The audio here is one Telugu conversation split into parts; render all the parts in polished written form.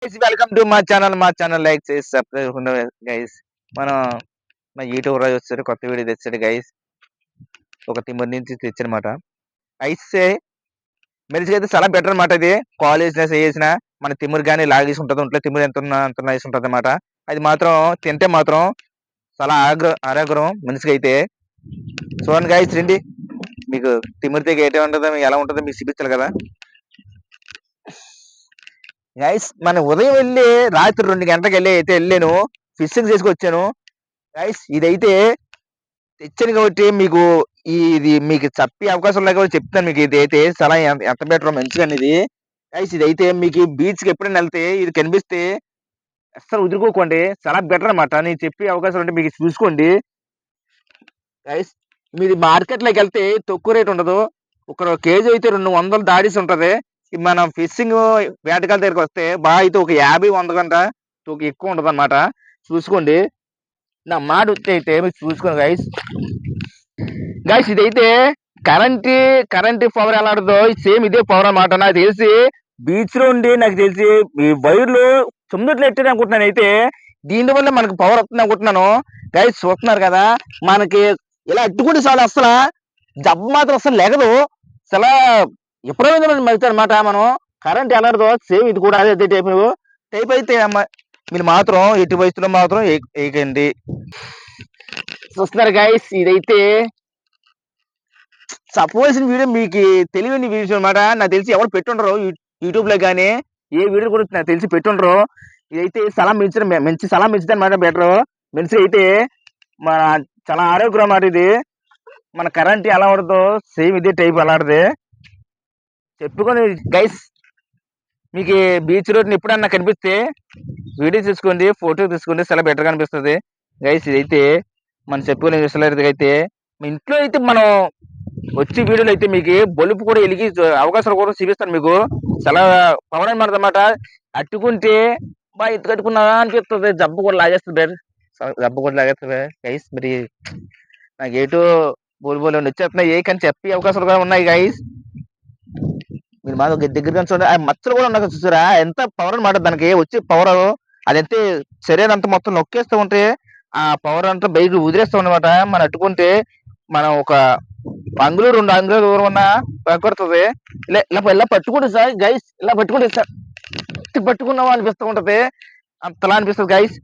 వెల్కమ్ టు మా ఛానల్ లైక్ చేసి సబ్స్క్రైబ్ గైస్. మనం మా యూట్యూబ్ రాజు వచ్చాడు, కొత్త వీడియో తెచ్చాడు గైస్. ఒక తిమ్మడి నుంచి తెచ్చనమాట. అయితే మెలిసి అయితే చాలా బెటర్ అనమాట. ఇది కాలేజ్ వేసిన మన తిమ్మురు కానీ లాగేసి ఉంటుంది. ఒంట్లో తిమ్మురు అంత నైస్ ఉంటుంది అనమాట. అది మాత్రం తింటే మాత్రం చాలా ఆరోగ్యం మనిషికి అయితే. చూడండి గైస్, రండి మీకు తిమ్మిరితే ఏటే ఉంటుందో ఎలా ఉంటుందో మీకు చూపించాలి కదా గైస్. మన ఉదయం వెళ్ళి రాత్రి 2 గంటలకు అయితే వెళ్ళాను, ఫిషింగ్ చేసుకొచ్చాను గైస్. ఇదైతే తెచ్చాను కాబట్టి మీకు ఇది మీకు చెప్పే అవకాశం లేక చెప్తాను. మీకు ఇది అయితే చాలా ఎంత బెటర్ మంచిగా ఇది గైస్. ఇదైతే మీకు బీచ్ కి ఎప్పుడైనా వెళ్తే ఇది కనిపిస్తే అస్సలు వదులుకోకండి, చాలా బెటర్ అనమాట. నేను చెప్పే అవకాశం ఉంటే మీకు చూసుకోండి గైస్. మీరు మార్కెట్ లోకి వెళ్తే తక్కువ రేట్ ఉండదు. ఒక కేజీ అయితే 200 దాడేసి ఉంటది. మనం ఫిషింగ్ వేటగాళ్ళ దగ్గరికి వస్తే బాగా అయితే ఒక 50-100 గంట ఎక్కువ ఉంటది అనమాట. చూసుకోండి, నా మాట వచ్చి అయితే మీరు చూసుకోండి గైస్. గైస్ ఇదైతే కరెంట్ పవర్ ఎలా ఆడుతుందో సేమ్ ఇదే పవర్ అన్నమాట. నాకు తెలిసి బీచ్ లో ఉండి నాకు తెలిసి ఈ వైర్లు సముద్రంలో ఎట్టారు అనుకుంటున్నాను. అయితే దీని వల్ల మనకు పవర్ వస్తుంది అనుకుంటున్నాను గైస్. చూస్తున్నారు కదా, మనకి ఇలా అట్టుకుంటే చాలు, అసలు జబ్బు మాత్రం అసలు లేగదు. చాలా ఎప్పుడైనా మరుగుతుంది అనమాట. మనం కరెంట్ ఎలాడదో సేమ్ ఇది కూడా అదే టైప్ అయితే మీరు మాత్రం ఎట్టి వయసులో మాత్రం వేయకండి. చూస్తున్నారు గైస్, ఇదైతే చెప్పవలసిన వీడియో మీకు తెలియని వీడియోస్ అనమాట. నాకు తెలిసి ఎవరు పెట్టుండరు యూట్యూబ్ లో కానీ, ఏ వీడియో కూడా నాకు తెలిసి పెట్టుండరు. ఇదైతే మంచి సలహా మంచిది అనమాట. బెటర్ మంచి అయితే మన చాలా ఆరోగ్యం అన్నమాట. ఇది మన కరెంట్ ఎలా ఆడదో సేమ్ ఇదే టైప్ అలాంటిది చెప్పుకొని గైస్. మీకు బీచ్ రోడ్ ఎప్పుడన్నా కనిపిస్తే వీడియో తీసుకోండి, ఫోటో తీసుకోండి, చాలా బెటర్ గా అనిపిస్తుంది గైస్. ఇదైతే మనం చెప్పుకునే విషయాలు అయితే ఇంట్లో అయితే మనం వచ్చే వీడియోలో అయితే మీకు బల్బు కూడా వెలిగి అవకాశాలు కూడా చూపిస్తాను మీకు. చాలా పవర్ అన్నమాట. అట్టుకుంటే బాగా ఎత్తు కట్టుకున్నా అనిపిస్తుంది. జబ్బు కూడా లాగేస్తుంది, జబ్బు కూడా లాగేస్తుంది గైస్. మరి నాకు ఏటో బోలు వచ్చేస్తున్నాయి, ఏ కానీ చెప్పే అవకాశాలు కూడా ఉన్నాయి గైస్. మీరు మాకు దగ్గరగా చూడండి, ఆ మచ్చలు కూడా ఉన్నాయి చూసారా, ఎంత పవర్ అనమాట. దానికి వచ్చే పవర్ అదైతే శరీరం అంతా మొత్తం నొక్కేస్తూ ఉంటే ఆ పవర్ అంతా బయట వదిలేస్తాం అనమాట. మనం అట్టుకుంటే మనం ఒక 1-2 అంగుళాల దూరం ఉన్న పడుతుంది. ఇలా పట్టుకుంటే సార్ గైస్, ఇలా పట్టుకుంటే సార్ పట్టుకున్నావా అనిపిస్తూ ఉంటది, అంతలా అనిపిస్తుంది గైస్.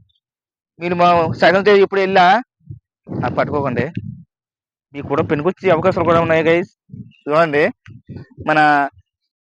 మీరు మా సగం ఇప్పుడు వెళ్ళా పట్టుకోకండి, మీకు కూడా పెనుకొచ్చే అవకాశాలు కూడా ఉన్నాయి గైస్. చూడండి, మన